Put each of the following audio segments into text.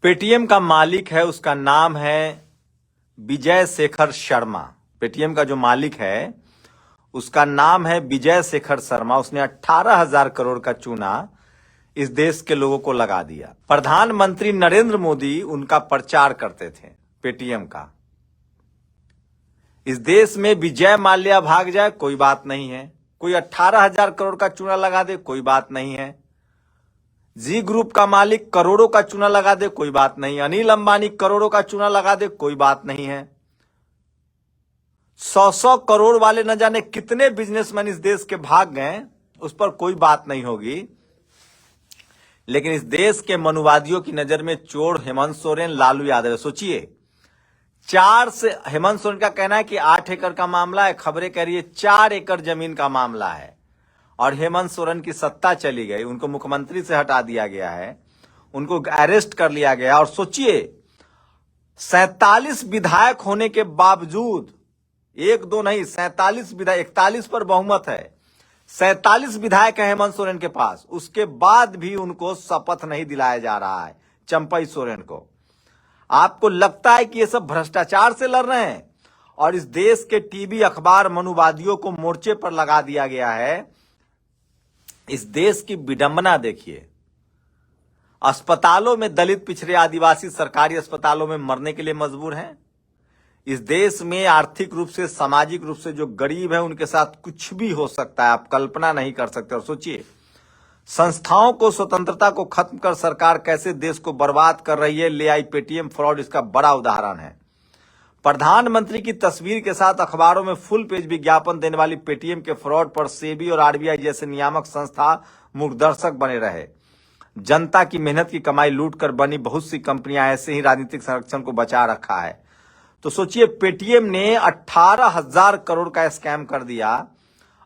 Paytm का मालिक है, उसका नाम है विजय शेखर शर्मा। पेटीएम का जो मालिक है उसका नाम है विजय शेखर शर्मा। उसने 18,000 करोड़ का चूना इस देश के लोगों को लगा दिया। प्रधानमंत्री नरेंद्र मोदी उनका प्रचार करते थे पेटीएम का। इस देश में विजय माल्या भाग जाए कोई बात नहीं है, कोई 18,000 करोड़ का चूना लगा दे कोई बात नहीं है, जी ग्रुप का मालिक करोड़ों का चूना लगा दे कोई बात नहीं, अनिल अंबानी करोड़ों का चूना लगा दे कोई बात नहीं है, 100 करोड़ वाले न जाने कितने बिजनेसमैन इस देश के भाग गए, उस पर कोई बात नहीं होगी। लेकिन इस देश के मनुवादियों की नजर में चोर हेमंत सोरेन, लालू यादव। सोचिए, 4 से हेमंत सोरेन का कहना है कि 8 एकड़ का मामला है, खबरें कह रही है 4 एकड़ जमीन का मामला है और हेमंत सोरेन की सत्ता चली गई, उनको मुख्यमंत्री से हटा दिया गया है, उनको अरेस्ट कर लिया गया। और सोचिए, 47 विधायक होने के बावजूद, एक दो नहीं 47 विधायक, 41 पर बहुमत है, 47 विधायक है हेमंत सोरेन के पास, उसके बाद भी उनको शपथ नहीं दिलाया जा रहा है चंपई सोरेन को। आपको लगता है कि ये सब भ्रष्टाचार से लड़ रहे हैं और इस देश के टीवी अखबार मनुवादियों को मोर्चे पर लगा दिया गया है। इस देश की विडंबना देखिए, अस्पतालों में दलित, पिछड़े, आदिवासी सरकारी अस्पतालों में मरने के लिए मजबूर हैं। इस देश में आर्थिक रूप से, सामाजिक रूप से जो गरीब है उनके साथ कुछ भी हो सकता है, आप कल्पना नहीं कर सकते। और सोचिए, संस्थाओं को, स्वतंत्रता को खत्म कर सरकार कैसे देश को बर्बाद कर रही है। ले आई पेटीएम फ्रॉड इसका बड़ा उदाहरण है। प्रधानमंत्री की तस्वीर के साथ अखबारों में फुल पेज विज्ञापन देने वाली पेटीएम के फ्रॉड पर सेबी और आरबीआई जैसे नियामक संस्था मूकदर्शक बने रहे। जनता की मेहनत की कमाई लूटकर बनी बहुत सी कंपनियां ऐसे ही राजनीतिक संरक्षण को बचा रखा है। तो सोचिए, पेटीएम ने 18,000 करोड़ का स्कैम कर दिया।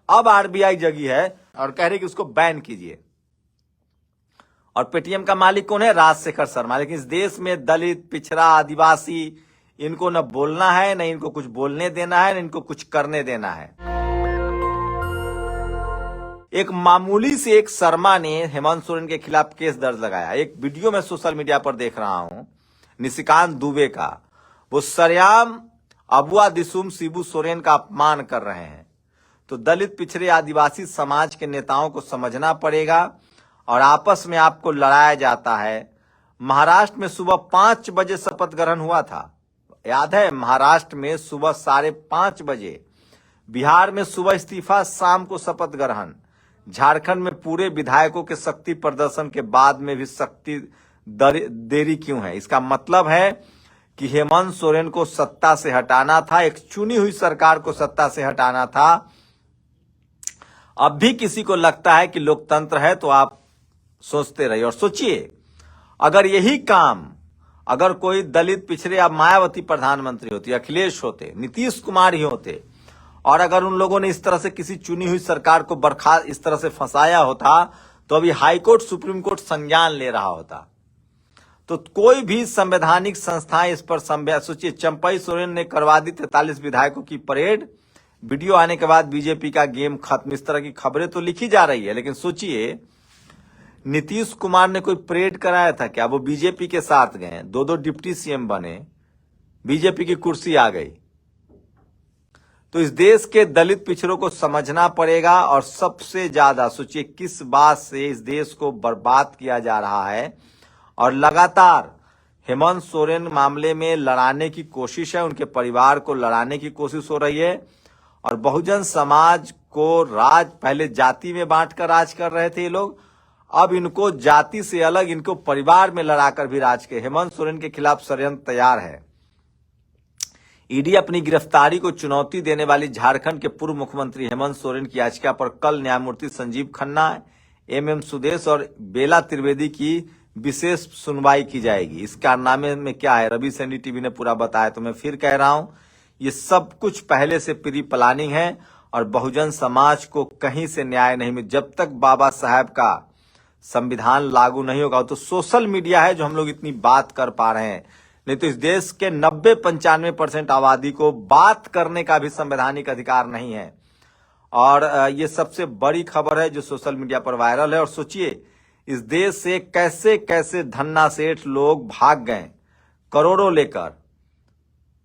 अब आरबीआई जगी है और कह रही कि उसको बैन कीजिए। और पेटीएम का मालिक कौन है? राजशेखर शर्मा। लेकिन इस देश में दलित, पिछड़ा, आदिवासी, इनको न बोलना है, न इनको कुछ बोलने देना है, न इनको कुछ करने देना है। एक मामूली से एक शर्मा ने हेमंत सोरेन के खिलाफ केस दर्ज लगाया। एक वीडियो मैं सोशल मीडिया पर देख रहा हूं, निशिकांत दुबे का। वो सरेआम अबुआ दिसुम शिबू सोरेन का अपमान कर रहे हैं। तो दलित, पिछड़े, आदिवासी समाज के नेताओं को समझना पड़ेगा और आपस में आपको लड़ाया जाता है। महाराष्ट्र में सुबह 5 बजे शपथ ग्रहण हुआ था, याद है? महाराष्ट्र में सुबह 5:30 बजे, बिहार में सुबह इस्तीफा, शाम को शपथ ग्रहण। झारखंड में पूरे विधायकों के शक्ति प्रदर्शन के बाद में भी शक्ति देरी क्यों है? इसका मतलब है कि हेमंत सोरेन को सत्ता से हटाना था, एक चुनी हुई सरकार को सत्ता से हटाना था। अब भी किसी को लगता है कि लोकतंत्र है तो आप सोचते रहिए। और सोचिए, अगर यही काम, अगर कोई दलित, पिछड़े, या मायावती प्रधानमंत्री होती, अखिलेश होते, नीतीश कुमार ही होते, और अगर उन लोगों ने इस तरह से किसी चुनी हुई सरकार को बर्खास्त इस तरह से फंसाया होता, तो अभी हाईकोर्ट, सुप्रीम कोर्ट संज्ञान ले रहा होता। तो कोई भी संवैधानिक संस्थाएं इस पर सोचिए, चंपई सोरेन ने करवा दी 43 विधायकों की परेड। वीडियो आने के बाद बीजेपी का गेम खत्म, इस तरह की खबरें तो लिखी जा रही है। लेकिन सोचिए, नीतीश कुमार ने कोई परेड कराया था क्या? वो बीजेपी के साथ गए, 2 डिप्टी सीएम बने, बीजेपी की कुर्सी आ गई। तो इस देश के दलित, पिछड़ों को समझना पड़ेगा। और सबसे ज्यादा सोचिए, किस बात से इस देश को बर्बाद किया जा रहा है। और लगातार हेमंत सोरेन मामले में लड़ाने की कोशिश है, उनके परिवार को लड़ाने की कोशिश हो रही है। और बहुजन समाज को राज, पहले जाति में बांटकर राज कर रहे थे ये लोग, अब इनको जाति से अलग, इनको परिवार में लड़ाकर भी राज के। हेमंत सोरेन के खिलाफ षड्यंत्र तैयार है। ईडी अपनी गिरफ्तारी को चुनौती देने वाली झारखंड के पूर्व मुख्यमंत्री हेमंत सोरेन की याचिका पर कल न्यायमूर्ति संजीव खन्ना, एमएम सुदेश और बेला त्रिवेदी की विशेष सुनवाई की जाएगी। इस कारनामे में क्या है, रवि सैनी टीवी ने पूरा बताया। तो मैं फिर कह रहा हूं, ये सब कुछ पहले से प्री प्लानिंग है और बहुजन समाज को कहीं से न्याय नहीं मिले। जब तक बाबा साहब का संविधान लागू नहीं होगा, तो सोशल मीडिया है जो हम लोग इतनी बात कर पा रहे हैं। नहीं तो इस देश के 90-95% आबादी को बात करने का भी संवैधानिक अधिकार नहीं है। और ये सबसे बड़ी खबर है जो सोशल मीडिया पर वायरल है। और सोचिए, इस देश से कैसे कैसे धन्ना सेठ लोग भाग गए करोड़ों लेकर।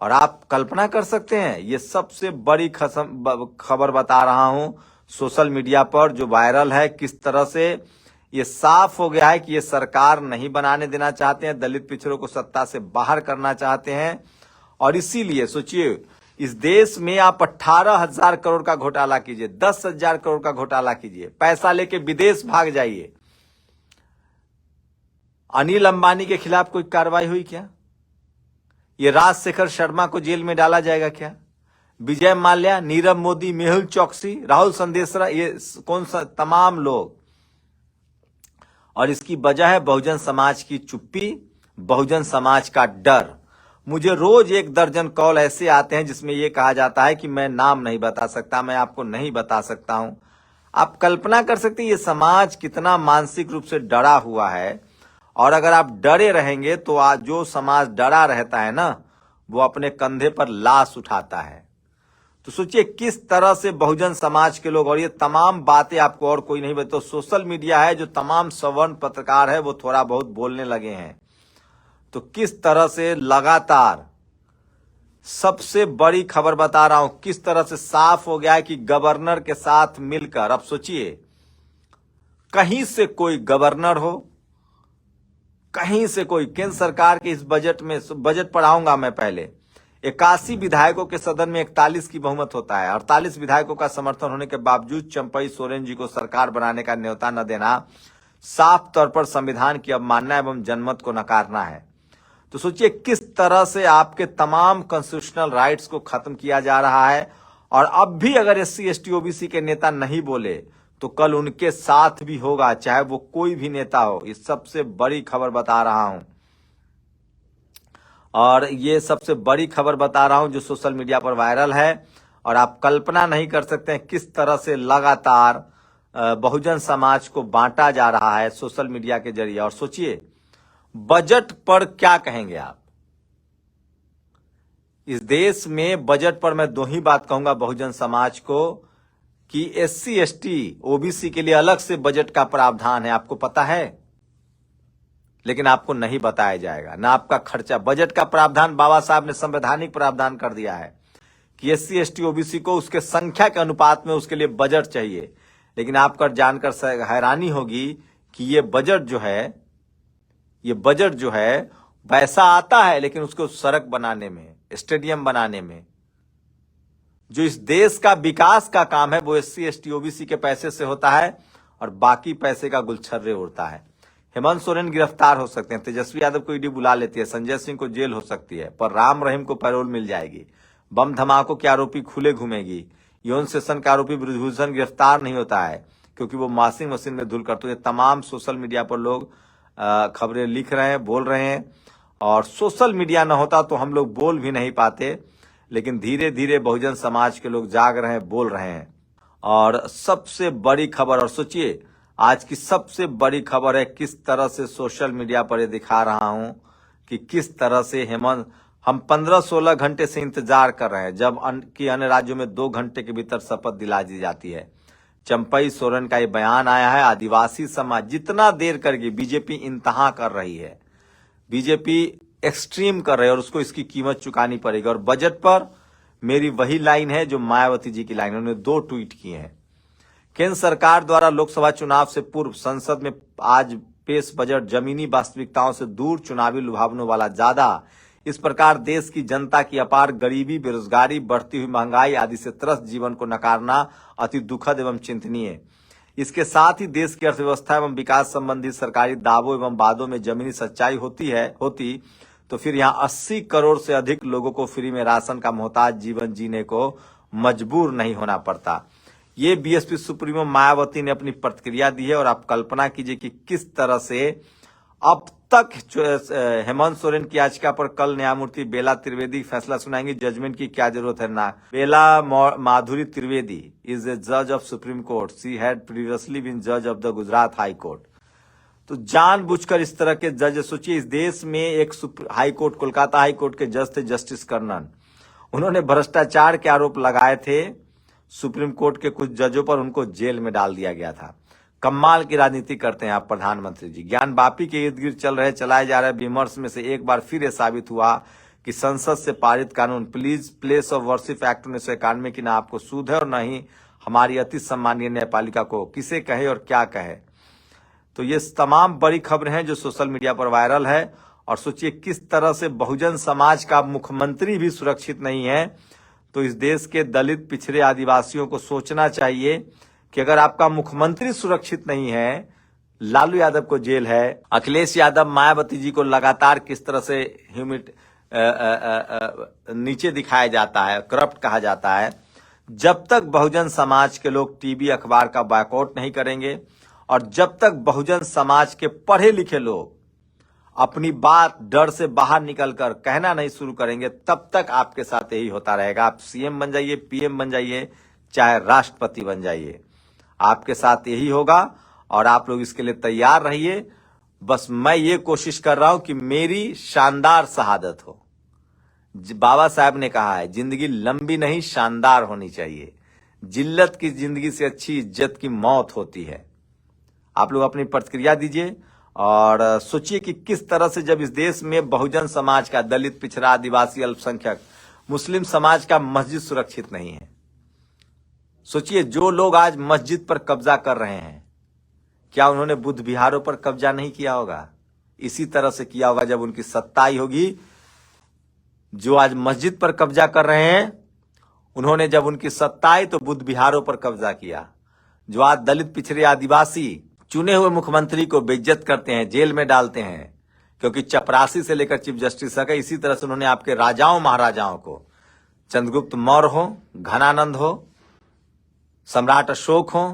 और आप कल्पना कर सकते हैं, ये सबसे बड़ी खबर बता रहा हूं सोशल मीडिया पर जो वायरल है, किस तरह से ये साफ हो गया है कि ये सरकार नहीं बनाने देना चाहते हैं, दलित पिछड़ों को सत्ता से बाहर करना चाहते हैं। और इसीलिए सोचिए, इस देश में आप 18,000 करोड़ का घोटाला कीजिए, 10,000 करोड़ का घोटाला कीजिए, पैसा लेके विदेश भाग जाइए। अनिल अंबानी के खिलाफ कोई कार्रवाई हुई क्या? ये राजशेखर शर्मा को जेल में डाला जाएगा क्या? विजय माल्या, नीरव मोदी, मेहुल चौकसी, राहुल संदेशरा, ये कौन सा तमाम लोग। और इसकी वजह है बहुजन समाज की चुप्पी, बहुजन समाज का डर। मुझे रोज 1 दर्जन कॉल ऐसे आते हैं जिसमें यह कहा जाता है कि मैं नाम नहीं बता सकता, मैं आपको नहीं बता सकता हूं। आप कल्पना कर सकते हैं ये समाज कितना मानसिक रूप से डरा हुआ है। और अगर आप डरे रहेंगे तो आज जो समाज डरा रहता है ना, वो अपने कंधे पर लाश उठाता है। तो सोचिए किस तरह से बहुजन समाज के लोग, और ये तमाम बातें आपको और कोई नहीं बताता, तो सोशल मीडिया है जो तमाम सवर्ण पत्रकार है वो थोड़ा बहुत बोलने लगे हैं। तो किस तरह से लगातार सबसे बड़ी खबर बता रहा हूं, किस तरह से साफ हो गया है कि गवर्नर के साथ मिलकर, अब सोचिए कहीं से कोई गवर्नर हो, कहीं से कोई, केंद्र सरकार के इस बजट में, बजट पढ़ाऊंगा मैं पहले, 81 विधायकों के सदन में 41 की बहुमत होता है। 48 विधायकों का समर्थन होने के बावजूद चंपई सोरेन जी को सरकार बनाने का न्योता न देना साफ तौर पर संविधान की अवमानना एवं जनमत को नकारना है। तो सोचिए किस तरह से आपके तमाम कॉन्स्टिट्यूशनल राइट्स को खत्म किया जा रहा है। और अब भी अगर SC ST OBC के नेता नहीं बोले तो कल उनके साथ भी होगा, चाहे वो कोई भी नेता हो। इस सबसे बड़ी खबर बता रहा हूं, और ये सबसे बड़ी खबर बता रहा हूं जो सोशल मीडिया पर वायरल है। और आप कल्पना नहीं कर सकते हैं किस तरह से लगातार बहुजन समाज को बांटा जा रहा है सोशल मीडिया के जरिए। और सोचिए बजट पर क्या कहेंगे आप? इस देश में बजट पर मैं 2 ही बात कहूंगा बहुजन समाज को, कि SC ST OBC के लिए अलग से बजट का प्रावधान है, आपको पता है, लेकिन आपको नहीं बताया जाएगा। ना आपका खर्चा, बजट का प्रावधान बाबा साहब ने संवैधानिक प्रावधान कर दिया है कि SC ST OBC को उसके संख्या के अनुपात में उसके लिए बजट चाहिए। लेकिन आपको जानकर हैरानी होगी कि ये बजट जो है पैसा आता है, लेकिन उसको सड़क बनाने में, स्टेडियम बनाने में, जो इस देश का विकास का काम है वो SC ST OBC के पैसे से होता है, और बाकी पैसे का गुलछर्रे उड़ता है। हेमंत सोरेन गिरफ्तार हो सकते हैं, तेजस्वी यादव को ईडी बुला लेती है, संजय सिंह को जेल हो सकती है, पर राम रहीम को पैरोल मिल जाएगी। बम धमाकों के आरोपी खुले घूमेगी। यौन शोषण के आरोपी ब्रजभूषण गिरफ्तार नहीं होता है क्योंकि वो वॉशिंग मशीन में धुल करते। तमाम सोशल मीडिया पर लोग खबरें लिख रहे हैं, बोल रहे हैं, और सोशल मीडिया न होता तो हम लोग बोल भी नहीं पाते। लेकिन धीरे धीरे बहुजन समाज के लोग जाग रहे हैं, बोल रहे हैं। और सबसे बड़ी खबर, और सोचिए आज की सबसे बड़ी खबर है, किस तरह से सोशल मीडिया पर ये दिखा रहा हूं कि किस तरह से हेमंत, हम 15-16 घंटे से इंतजार कर रहे हैं, जब अन्य राज्यों में 2 घंटे के भीतर शपथ दिला दी जाती है। चंपई सोरेन का ये बयान आया है, आदिवासी समाज जितना देर करके बीजेपी इंतहा कर रही है, बीजेपी एक्सट्रीम कर रही है, और उसको इसकी कीमत चुकानी पड़ेगी। और बजट पर मेरी वही लाइन है जो मायावती जी की लाइन, उन्होंने 2 ट्वीट किए हैं। केंद्र सरकार द्वारा लोकसभा चुनाव से पूर्व संसद में आज पेश बजट जमीनी वास्तविकताओं से दूर, चुनावी लुभावनों वाला ज्यादा। इस प्रकार देश की जनता की अपार गरीबी, बेरोजगारी, बढ़ती हुई महंगाई आदि से त्रस्त जीवन को नकारना अति दुखद एवं चिंतनीय। इसके साथ ही देश की अर्थव्यवस्था एवं विकास संबंधी सरकारी दावों एवं वादों में जमीनी सच्चाई होती तो फिर यहाँ 80 करोड़ से अधिक लोगों को फ्री में राशन का मोहताज जीवन जीने को मजबूर नहीं होना पड़ता। ये बीएसपी सुप्रीमो मायावती ने अपनी प्रतिक्रिया दी है। और आप कल्पना कीजिए कि किस तरह से अब तक हेमंत सोरेन की याचिका पर कल न्यायमूर्ति बेला त्रिवेदी फैसला सुनाएंगी। जजमेंट की क्या जरूरत है ना। बेला माधुरी त्रिवेदी इज ए जज of Supreme Court, she had previously been जज of the Gujarat High Court. तो जानबूझकर इस तरह के जज, सोचिए इस देश में एक high court, Kolkata high court के जज थे जस्टिस कर्णन, उन्होंने भ्रष्टाचार के आरोप लगाए थे सुप्रीम कोर्ट के कुछ जजों पर, उनको जेल में डाल दिया गया था। कमाल की राजनीति करते हैं आप प्रधानमंत्री जी। ज्ञान वापी के इर्द गिर्द चलाए जा रहे विमर्श में से एक बार फिर यह साबित हुआ कि संसद से पारित कानून प्लेस ऑफ वर्शिप एक्ट 1991 की ना आपको सूद है और न ही हमारी अति सम्मानीय न्यायपालिका को किसे कहे और क्या कहे। तो ये तमाम बड़ी खबरें हैं जो सोशल मीडिया पर वायरल है। और सोचिए किस तरह से बहुजन समाज का मुख्यमंत्री भी सुरक्षित नहीं है। तो इस देश के दलित पिछड़े आदिवासियों को सोचना चाहिए कि अगर आपका मुख्यमंत्री सुरक्षित नहीं है, लालू यादव को जेल है, अखिलेश यादव मायावती जी को लगातार किस तरह से नीचे दिखाया जाता है, करप्ट कहा जाता है, जब तक बहुजन समाज के लोग टीवी अखबार का बॉयकॉट नहीं करेंगे और जब तक बहुजन समाज के पढ़े लिखे लोग अपनी बात डर से बाहर निकलकर कहना नहीं शुरू करेंगे, तब तक आपके साथ यही होता रहेगा। आप सीएम बन जाइए, पीएम बन जाइए, चाहे राष्ट्रपति बन जाइए, आपके साथ यही होगा और आप लोग इसके लिए तैयार रहिए। बस मैं ये कोशिश कर रहा हूं कि मेरी शानदार शहादत हो। बाबा साहब ने कहा है जिंदगी लंबी नहीं शानदार होनी चाहिए। जिल्लत की जिंदगी से अच्छी इज्जत की मौत होती है। आप लोग अपनी प्रतिक्रिया दीजिए और सोचिए कि किस तरह से जब इस देश में बहुजन समाज का, दलित पिछड़ा, आदिवासी, अल्पसंख्यक, मुस्लिम समाज का मस्जिद सुरक्षित नहीं है। सोचिए जो लोग आज मस्जिद पर कब्जा कर रहे हैं, क्या उन्होंने बुद्ध विहारों पर कब्जा नहीं किया होगा? इसी तरह से किया होगा जब उनकी सत्ता आई होगी। जो आज मस्जिद पर कब्जा कर रहे हैं, उन्होंने जब उनकी सत्ता आई तो बुद्ध विहारों पर कब्जा किया। जो आज दलित पिछड़े आदिवासी चुने हुए मुख्यमंत्री को बेइज्जत करते हैं, जेल में डालते हैं, क्योंकि चपरासी से लेकर चीफ जस्टिस तक, इसी तरह से उन्होंने आपके राजाओं महाराजाओं को, चंद्रगुप्त मौर्य हो, घनानंद हो, सम्राट अशोक हो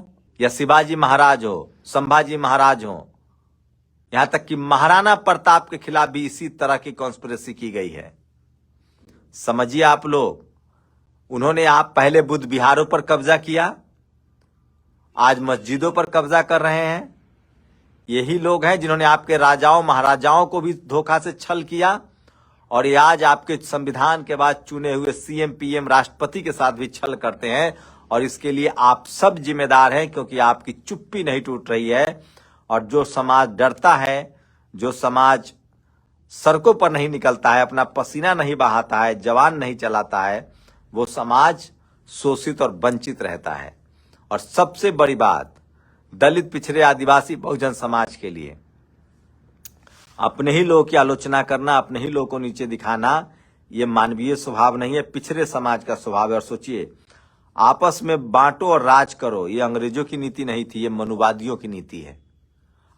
या शिवाजी महाराज हो, संभाजी महाराज हो, यहां तक कि महाराणा प्रताप के खिलाफ भी इसी तरह की कॉन्स्पिरेसी की गई है। समझिए आप लोग, उन्होंने आप पहले बुद्ध विहारों पर कब्जा किया, आज मस्जिदों पर कब्जा कर रहे हैं। यही लोग हैं जिन्होंने आपके राजाओं महाराजाओं को भी धोखा से छल किया और ये आज आपके संविधान के बाद चुने हुए सीएम, पीएम, राष्ट्रपति के साथ भी छल करते हैं। और इसके लिए आप सब जिम्मेदार हैं, क्योंकि आपकी चुप्पी नहीं टूट रही है। और जो समाज डरता है, जो समाज सड़कों पर नहीं निकलता है, अपना पसीना नहीं बहाता है, जवान नहीं चलाता है, वो समाज शोषित और वंचित रहता है। और सबसे बड़ी बात, दलित पिछड़े आदिवासी बहुजन समाज के लिए अपने ही लोगों की आलोचना करना, अपने ही लोगों को नीचे दिखाना, ये मानवीय स्वभाव नहीं है, पिछड़े समाज का स्वभाव है। और सोचिए, आपस में बांटो और राज करो, ये अंग्रेजों की नीति नहीं थी, ये मनुवादियों की नीति है।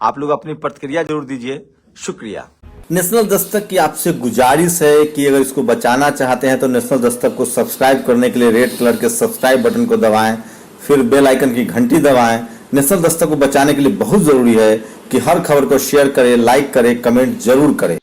आप लोग अपनी प्रतिक्रिया जरूर दीजिए। शुक्रिया। नेशनल दस्तक की आपसे गुजारिश है कि अगर इसको बचाना चाहते हैं तो नेशनल दस्तक को सब्सक्राइब करने के लिए रेड कलर के सब्सक्राइब बटन को दबाएं, फिर बेल आइकन की घंटी दबाएं। नेशनल दस्तक को बचाने के लिए बहुत जरूरी है कि हर खबर को शेयर करें, लाइक करें, कमेंट जरूर करें।